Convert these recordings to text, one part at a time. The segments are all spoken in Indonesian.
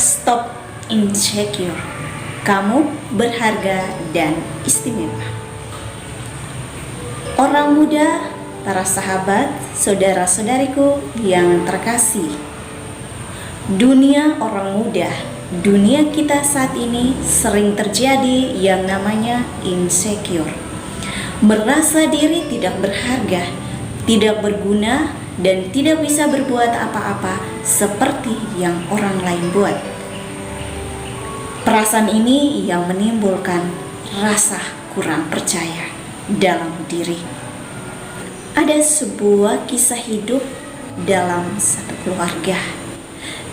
Stop insecure. Kamu berharga dan istimewa. Orang muda, para sahabat, saudara-saudariku yang terkasih. Dunia orang muda, dunia kita saat ini sering terjadi yang namanya insecure. Merasa diri tidak berharga, tidak berguna, dan tidak bisa berbuat apa-apa seperti yang orang lain buat. Perasaan ini yang menimbulkan rasa kurang percaya dalam diri. Ada sebuah kisah hidup dalam satu keluarga,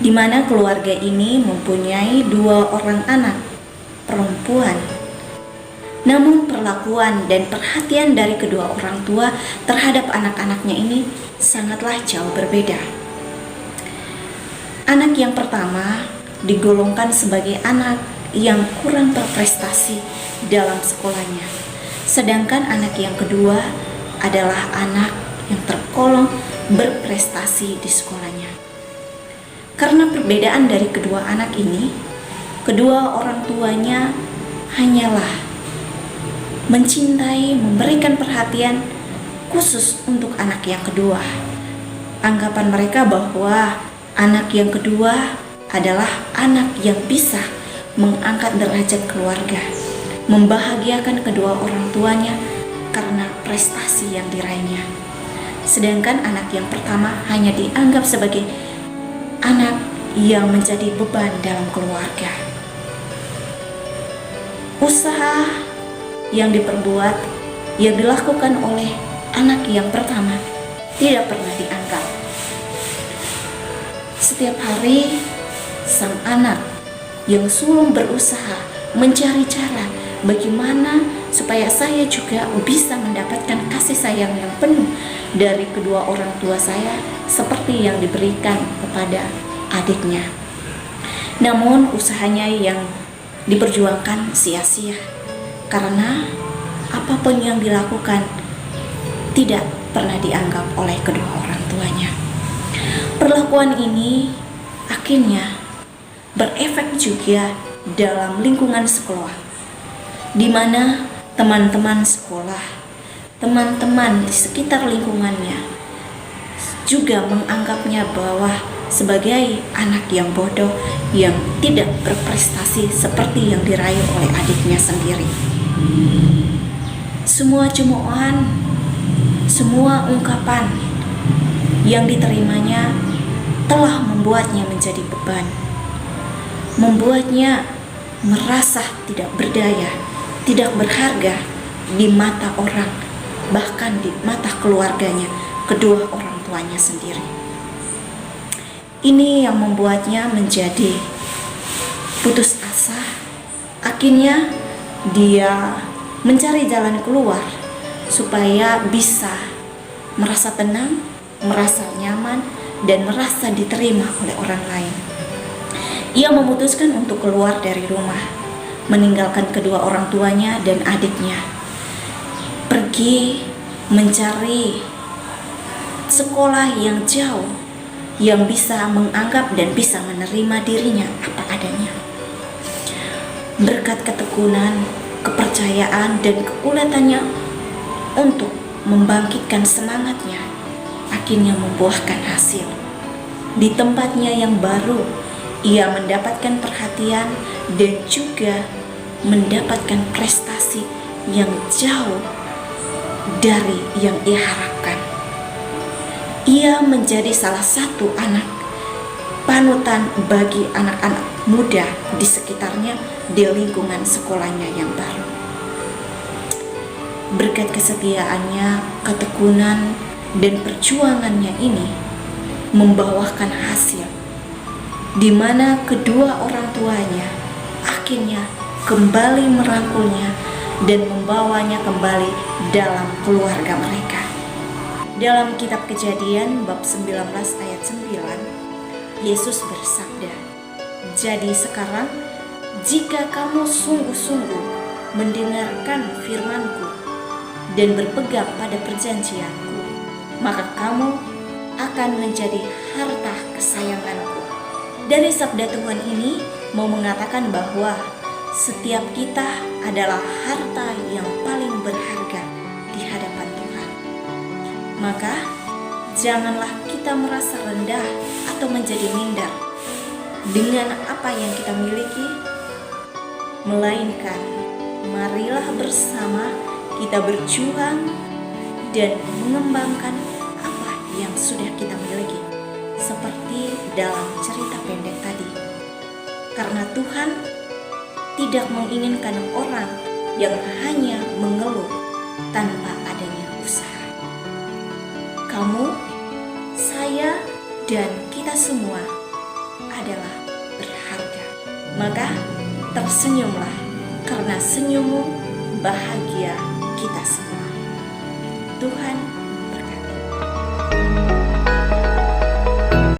di mana keluarga ini mempunyai 2 orang anak perempuan. Namun perlakuan dan perhatian dari kedua orang tua terhadap anak-anaknya ini sangatlah jauh berbeda. Anak yang pertama digolongkan sebagai anak yang kurang berprestasi dalam sekolahnya, sedangkan anak yang kedua adalah anak yang tergolong berprestasi di sekolahnya. Karena perbedaan dari kedua anak ini, kedua orang tuanya hanyalah mencintai, memberikan perhatian khusus untuk anak yang kedua. Anggapan mereka bahwa anak yang kedua adalah anak yang bisa mengangkat derajat keluarga, membahagiakan kedua orang tuanya karena prestasi yang diraihnya. Sedangkan anak yang pertama hanya dianggap sebagai anak yang menjadi beban dalam keluarga. Usaha yang diperbuat, yang dilakukan oleh anak yang pertama tidak pernah dianggap. Setiap hari sang anak yang sulung berusaha mencari cara bagaimana supaya saya juga bisa mendapatkan kasih sayang yang penuh dari kedua orang tua saya seperti yang diberikan kepada adiknya. Namun usahanya yang diperjuangkan sia-sia, karena apapun yang dilakukan tidak pernah dianggap oleh kedua orang tuanya. Perlakuan ini akhirnya berefek juga dalam lingkungan sekolah, di mana teman-teman sekolah, teman-teman di sekitar lingkungannya juga menganggapnya bahwa sebagai anak yang bodoh yang tidak berprestasi seperti yang diraih oleh adiknya sendiri. Semua cemoohan, semua ungkapan yang diterimanya telah membuatnya menjadi beban, membuatnya merasa tidak berdaya, tidak berharga di mata orang, bahkan di mata keluarganya, kedua orang tuanya sendiri. Ini yang membuatnya menjadi putus asa. Akhirnya dia mencari jalan keluar supaya bisa merasa tenang, merasa nyaman, dan merasa diterima oleh orang lain. Ia memutuskan untuk keluar dari rumah, meninggalkan kedua orang tuanya dan adiknya, pergi mencari sekolah yang jauh, yang bisa menganggap dan bisa menerima dirinya apa adanya. Berkat ketekunan, kepercayaan, dan keuletannya untuk membangkitkan semangatnya, akhirnya membuahkan hasil. Di tempatnya yang baru, ia mendapatkan perhatian dan juga mendapatkan prestasi yang jauh dari yang ia harapkan. Ia menjadi salah satu anak panutan bagi anak-anak muda di sekitarnya, di lingkungan sekolahnya yang baru. Berkat kesetiaannya, ketekunan, dan perjuangannya ini membawakan hasil, di mana kedua orang tuanya akhirnya kembali merangkulnya dan membawanya kembali dalam keluarga mereka. Dalam kitab Kejadian bab 19 ayat 9, Yesus bersabda, "Jadi sekarang jika kamu sungguh-sungguh mendengarkan firman-Ku dan berpegang pada perjanjian-Ku, maka kamu akan menjadi harta kesayangan-Ku, Dari sabda Tuhan ini mau mengatakan bahwa setiap kita adalah harta yang paling berharga di hadapan Tuhan. Maka janganlah kita merasa rendah atau menjadi minder dengan apa yang kita miliki, melainkan marilah bersama kita berjuang dan mengembangkan apa yang sudah kita miliki, seperti dalam cerita pendek tadi. Karena Tuhan tidak menginginkan orang yang hanya mengeluh tanpa adanya usaha. Kamu, saya, dan kita semua adalah berharga. Maka tersenyumlah, karena senyummu bahagia kita semua. Tuhan